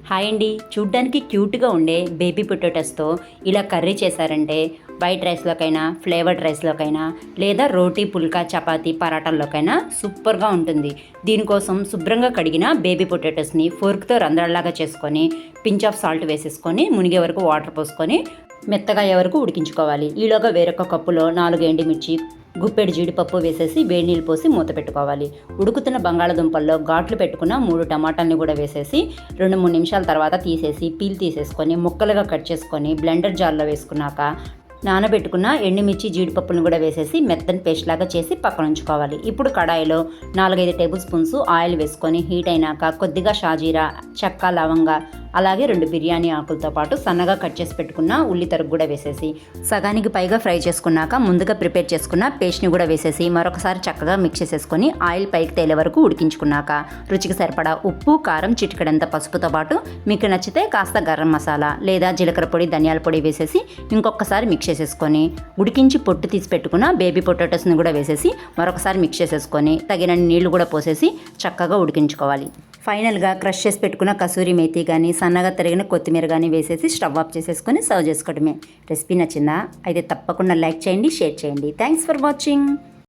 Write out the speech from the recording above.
Hi అండి, చూడ్డానికి క్యూట్గా ఉండే బేబీ పొటాటోస్తో ఇలా కర్రీ చేశారంటే వైట్ రైస్లోకైనా ఫ్లేవర్డ్ రైస్లోకైనా లేదా రోటీ పుల్కా చపాతీ పరాటాల్లోకైనా సూపర్గా ఉంటుంది. దీనికోసం శుభ్రంగా కడిగిన బేబీ పొటాటోస్ని ఫోర్క్తో రంధ్రాల్లాగా చేసుకొని పించ్ ఆఫ్ సాల్ట్ వేసేసుకొని మునిగే వరకు వాటర్ పోసుకొని మెత్తగా అయ్యే వరకు ఉడికించుకోవాలి. ఈలోగా వేరొక కప్పులో 4 ఎండుమిర్చి, గుప్పెడు జీడిపప్పు వేసేసి వేడి నీళ్ళు పోసి మూత పెట్టుకోవాలి. ఉడుకుతున్న బంగాళదుంపల్లో ఘాట్లు పెట్టుకున్న 3 టమాటాలని కూడా వేసేసి 2-3 నిమిషాల తర్వాత తీసేసి పీల్ తీసేసుకొని ముక్కలుగా కట్ చేసుకొని బ్లెండర్ జార్లో వేసుకున్నాక నానబెట్టుకున్న ఎండుమిర్చి జీడిపప్పులను కూడా వేసేసి మెత్తని పేస్ట్ లాగా చేసి పక్కన ఉంచుకోవాలి. ఇప్పుడు కడాయిలో 4-5 టేబుల్ స్పూన్స్ ఆయిల్ వేసుకొని హీట్ అయినాక కొద్దిగా షాజీరా, చెక్క, లవంగా, అలాగే 2 బిర్యానీ ఆకులతో పాటు సన్నగా కట్ చేసి పెట్టుకున్న ఉల్లి తరుగు కూడా వేసేసి సగానికి పైగా ఫ్రై చేసుకున్నాక ముందుగా ప్రిపేర్ చేసుకున్న పేస్ట్ని కూడా వేసేసి మరొకసారి చక్కగా మిక్స్ చేసేసుకొని ఆయిల్ పైకి తేలే వరకు ఉడికించుకున్నాక రుచికి సరిపడా ఉప్పు, కారం, చిటికెడంత పసుపుతో పాటు మీకు నచ్చితే కాస్త గరం మసాలా లేదా జీలకర్ర పొడి, ధనియాల పొడి వేసేసి ఇంకొకసారి మిక్స్ చేసేసుకొని ఉడికించి పొట్టు తీసి పెట్టుకున్న బేబీ పొటాటోస్ని కూడా వేసేసి మరొకసారి మిక్స్ చేసేసుకొని తగినన్ని నీళ్లు కూడా పోసేసి చక్కగా ఉడికించుకోవాలి. ఫైనల్గా క్రష్ చేసి పెట్టుకున్న కసూరి మేతి కానీ సన్నగా తరిగిన కొత్తిమీర కానీ వేసేసి స్టవ్ ఆఫ్ చేసేసుకొని సర్వ్ చేసుకోవడమే. రెసిపీ నచ్చిందా? అయితే తప్పకుండా లైక్ చేయండి, షేర్ చేయండి. Thanks for watching.